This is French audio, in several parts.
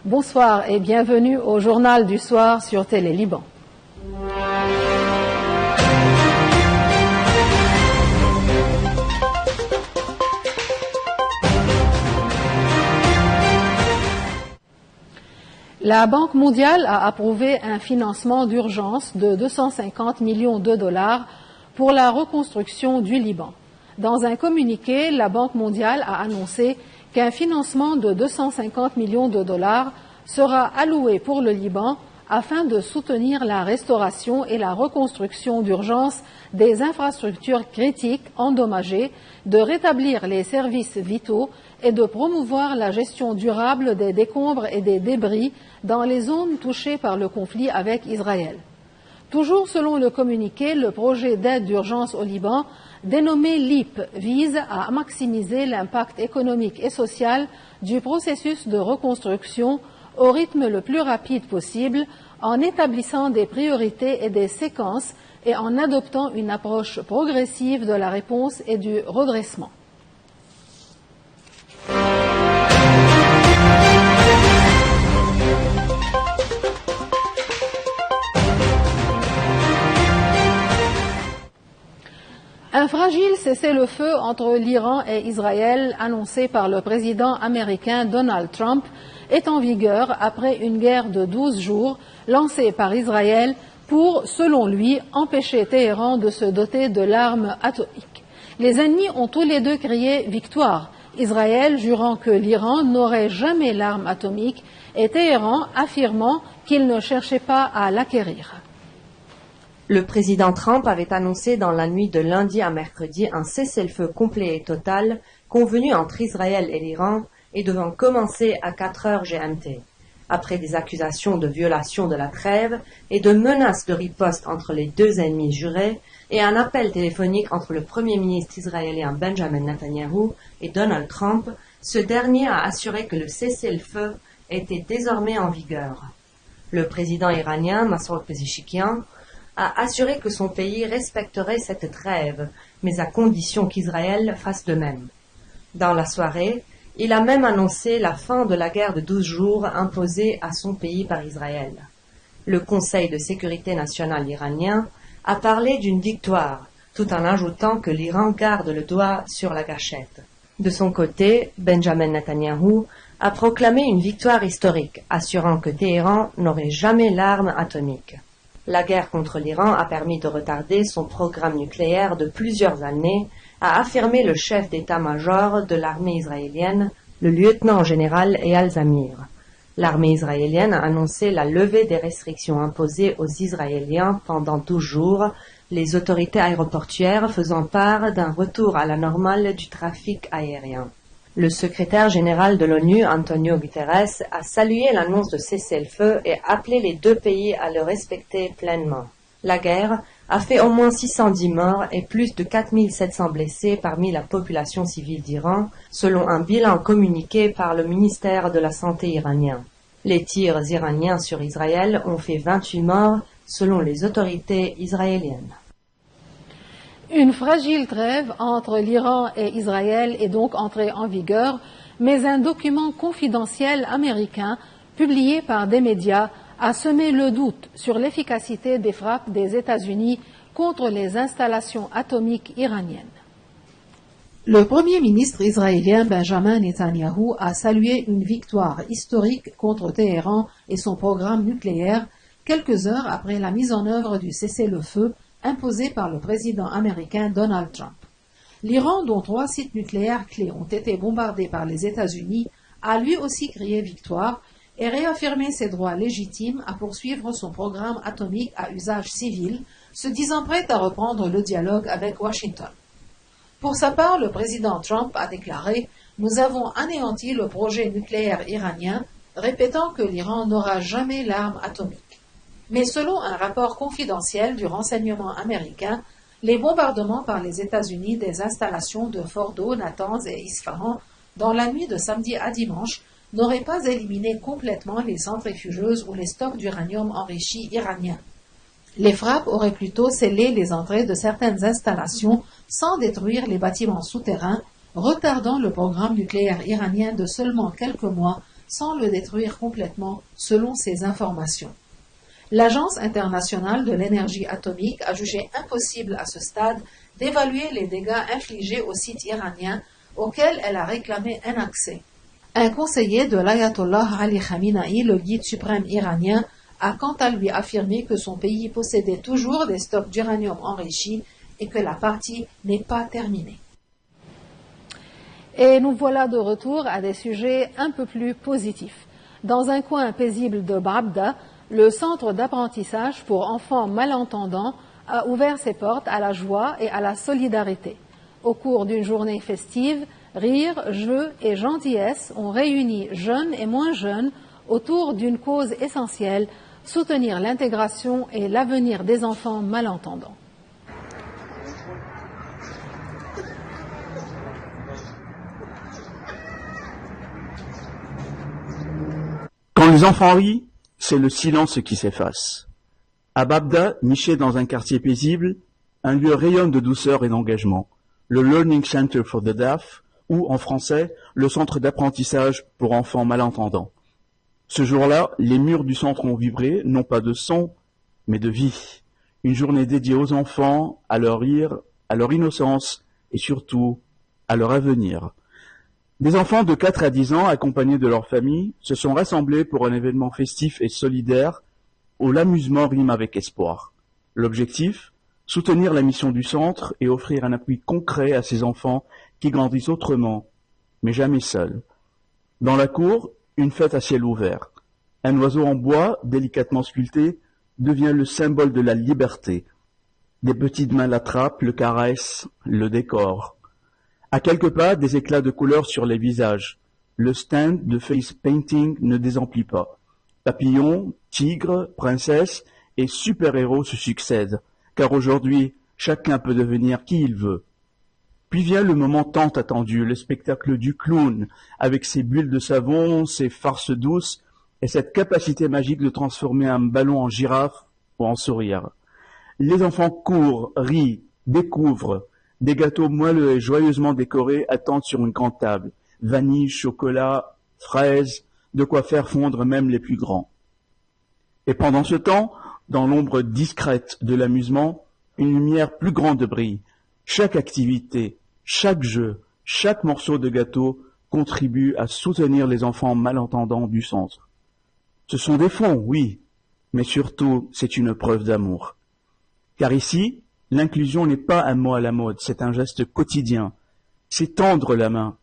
Bonsoir et bienvenue au Journal du Soir sur Télé Liban. La Banque mondiale a approuvé un financement d'urgence de 250 millions de dollars pour la reconstruction du Liban. Dans un communiqué, la Banque mondiale a annoncé qu'un financement de 250 millions de dollars sera alloué pour le Liban afin de soutenir la restauration et la reconstruction d'urgence des infrastructures critiques endommagées, de rétablir les services vitaux et de promouvoir la gestion durable des décombres et des débris dans les zones touchées par le conflit avec Israël. Toujours selon le communiqué, le projet d'aide d'urgence au Liban, dénommé LEAP, vise à maximiser l'impact économique et social du processus de reconstruction au rythme le plus rapide possible, en établissant des priorités et des séquences et en adoptant une approche progressive de la réponse et du redressement. Un fragile cessez-le-feu entre l'Iran et Israël, annoncé par le président américain Donald Trump, est en vigueur après une guerre de 12 jours lancée par Israël pour, selon lui, empêcher Téhéran de se doter de l'arme atomique. Les ennemis ont tous les deux crié victoire, Israël jurant que l'Iran n'aurait jamais l'arme atomique et Téhéran affirmant qu'il ne cherchait pas à l'acquérir. Le président Trump avait annoncé dans la nuit de lundi à mercredi un cessez-le-feu complet et total convenu entre Israël et l'Iran et devant commencer à 4 heures GMT. Après des accusations de violation de la trêve et de menaces de riposte entre les deux ennemis jurés et un appel téléphonique entre le Premier ministre israélien Benjamin Netanyahu et Donald Trump, ce dernier a assuré que le cessez-le-feu était désormais en vigueur. Le président iranien Massoud Pezeshkian a assuré que son pays respecterait cette trêve, mais à condition qu'Israël fasse de même. Dans la soirée, il a même annoncé la fin de la guerre de 12 jours imposée à son pays par Israël. Le Conseil de sécurité nationale iranien a parlé d'une victoire, tout en ajoutant que l'Iran garde le doigt sur la gâchette. De son côté, Benjamin Netanyahu a proclamé une victoire historique, assurant que Téhéran n'aurait jamais l'arme atomique. La guerre contre l'Iran a permis de retarder son programme nucléaire de plusieurs années, a affirmé le chef d'état-major de l'armée israélienne, le lieutenant-général Eyal Zamir. L'armée israélienne a annoncé la levée des restrictions imposées aux Israéliens pendant 12 jours, les autorités aéroportuaires faisant part d'un retour à la normale du trafic aérien. Le secrétaire général de l'ONU, Antonio Guterres, a salué l'annonce de cessez-le-feu et appelé les deux pays à le respecter pleinement. La guerre a fait au moins 610 morts et plus de 4700 blessés parmi la population civile d'Iran, selon un bilan communiqué par le ministère de la Santé iranien. Les tirs iraniens sur Israël ont fait 28 morts, selon les autorités israéliennes. Une fragile trêve entre l'Iran et Israël est donc entrée en vigueur, mais un document confidentiel américain, publié par des médias, a semé le doute sur l'efficacité des frappes des États-Unis contre les installations atomiques iraniennes. Le Premier ministre israélien Benjamin Netanyahu a salué une victoire historique contre Téhéran et son programme nucléaire quelques heures après la mise en œuvre du cessez-le-feu imposé par le président américain Donald Trump. L'Iran, dont 3 sites nucléaires clés ont été bombardés par les États-Unis, a lui aussi crié victoire et réaffirmé ses droits légitimes à poursuivre son programme atomique à usage civil, se disant prêt à reprendre le dialogue avec Washington. Pour sa part, le président Trump a déclaré « Nous avons anéanti le projet nucléaire iranien, répétant que l'Iran n'aura jamais l'arme atomique. » Mais selon un rapport confidentiel du renseignement américain, les bombardements par les États-Unis des installations de Fordo, Natanz et Isfahan dans la nuit de samedi à dimanche n'auraient pas éliminé complètement les centrifugeuses ou les stocks d'uranium enrichi iraniens. Les frappes auraient plutôt scellé les entrées de certaines installations sans détruire les bâtiments souterrains, retardant le programme nucléaire iranien de seulement quelques mois sans le détruire complètement, selon ces informations. L'Agence internationale de l'énergie atomique a jugé impossible à ce stade d'évaluer les dégâts infligés au site iranien auquel elle a réclamé un accès. Un conseiller de l'ayatollah Ali Khamenei, le guide suprême iranien, a quant à lui affirmé que son pays possédait toujours des stocks d'uranium enrichi et que la partie n'est pas terminée. Et nous voilà de retour à des sujets un peu plus positifs. Dans un coin paisible de Babda, le centre d'apprentissage pour enfants malentendants a ouvert ses portes à la joie et à la solidarité. Au cours d'une journée festive, rire, jeux et gentillesse ont réuni jeunes et moins jeunes autour d'une cause essentielle, soutenir l'intégration et l'avenir des enfants malentendants. Quand les enfants rient, c'est le silence qui s'efface. À Babda, niché dans un quartier paisible, un lieu rayonne de douceur et d'engagement. Le Learning Center for the Deaf, ou en français, le centre d'apprentissage pour enfants malentendants. Ce jour-là, les murs du centre ont vibré, non pas de son, mais de vie. Une journée dédiée aux enfants, à leur rire, à leur innocence et surtout à leur avenir. Des enfants de 4 à 10 ans, accompagnés de leur famille, se sont rassemblés pour un événement festif et solidaire où l'amusement rime avec espoir. L'objectif, soutenir la mission du centre et offrir un appui concret à ces enfants qui grandissent autrement, mais jamais seuls. Dans la cour, une fête à ciel ouvert. Un oiseau en bois, délicatement sculpté, devient le symbole de la liberté. Des petites mains l'attrapent, le caressent, le décorent. À quelques pas, des éclats de couleurs sur les visages. Le stand de face painting ne désemplit pas. Papillons, tigres, princesses et super-héros se succèdent, car aujourd'hui, chacun peut devenir qui il veut. Puis vient le moment tant attendu, le spectacle du clown, avec ses bulles de savon, ses farces douces, et cette capacité magique de transformer un ballon en girafe ou en sourire. Les enfants courent, rient, découvrent. Des gâteaux moelleux et joyeusement décorés attendent sur une grande table. Vanille, chocolat, fraises, de quoi faire fondre même les plus grands. Et pendant ce temps, dans l'ombre discrète de l'amusement, une lumière plus grande brille. Chaque activité, chaque jeu, chaque morceau de gâteau contribue à soutenir les enfants malentendants du centre. Ce sont des fonds, oui, mais surtout, c'est une preuve d'amour. Car ici, l'inclusion n'est pas un mot à la mode, c'est un geste quotidien. C'est tendre la main,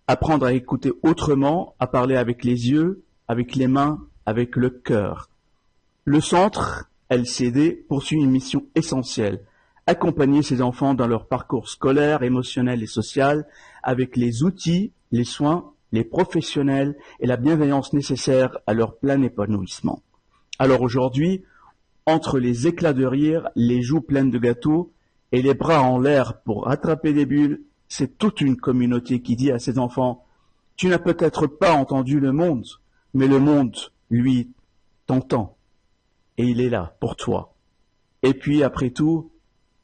apprendre à écouter autrement, à parler avec les yeux, avec les mains, avec le cœur. Le centre, LCD, poursuit une mission essentielle, accompagner ces enfants dans leur parcours scolaire, émotionnel et social, avec les outils, les soins, les professionnels et la bienveillance nécessaires à leur plein épanouissement. Alors aujourd'hui, entre les éclats de rire, les joues pleines de gâteaux et les bras en l'air pour attraper des bulles, c'est toute une communauté qui dit à ses enfants « Tu n'as peut-être pas entendu le monde, mais le monde, lui, t'entend. Et il est là, pour toi. Et puis, après tout,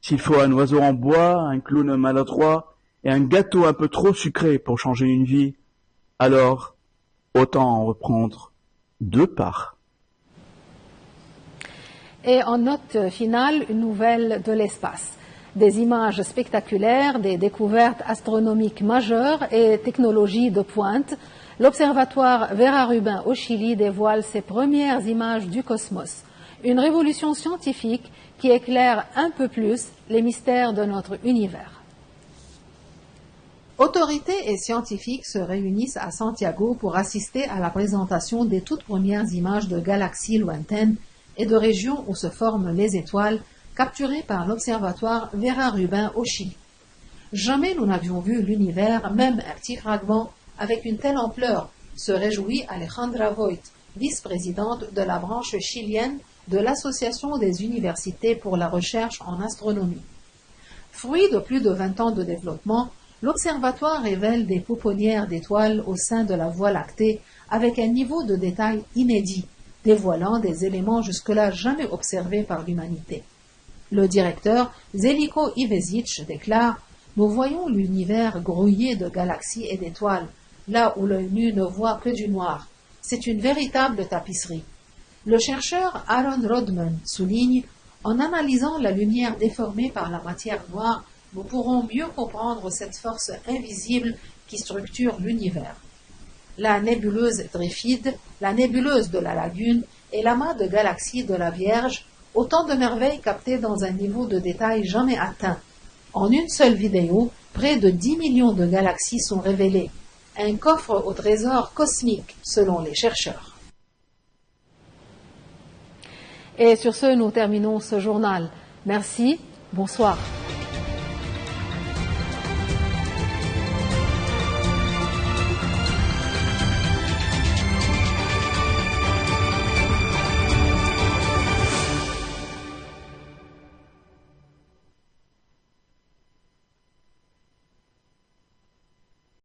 s'il faut un oiseau en bois, un clown maladroit et un gâteau un peu trop sucré pour changer une vie, alors autant en reprendre 2 parts. » Et en note finale, une nouvelle de l'espace. Des images spectaculaires, des découvertes astronomiques majeures et technologies de pointe. L'observatoire Vera Rubin au Chili dévoile ses premières images du cosmos. Une révolution scientifique qui éclaire un peu plus les mystères de notre univers. Autorités et scientifiques se réunissent à Santiago pour assister à la présentation des toutes premières images de galaxies lointaines et de régions où se forment les étoiles, capturées par l'observatoire Vera Rubin au Chili. Jamais nous n'avions vu l'univers, même un petit fragment, avec une telle ampleur, se réjouit Alejandra Voigt, vice-présidente de la branche chilienne de l'Association des universités pour la recherche en astronomie. Fruit de plus de 20 ans de développement, l'observatoire révèle des pouponnières d'étoiles au sein de la Voie lactée avec un niveau de détail inédit, dévoilant des éléments jusque-là jamais observés par l'humanité. Le directeur Zeljko Ivesic déclare « Nous voyons l'univers grouillé de galaxies et d'étoiles, là où l'œil nu ne voit que du noir. C'est une véritable tapisserie. Le chercheur Aaron Rodman souligne: en analysant la lumière déformée par la matière noire, nous pourrons mieux comprendre cette force invisible qui structure l'univers. La nébuleuse Dreyfide, la nébuleuse de la Lagune et l'amas de galaxies de la Vierge, autant de merveilles captées dans un niveau de détail jamais atteint. En une seule vidéo, près de 10 millions de galaxies sont révélées. Un coffre au trésor cosmique, selon les chercheurs. Et sur ce, nous terminons ce journal. Merci, bonsoir.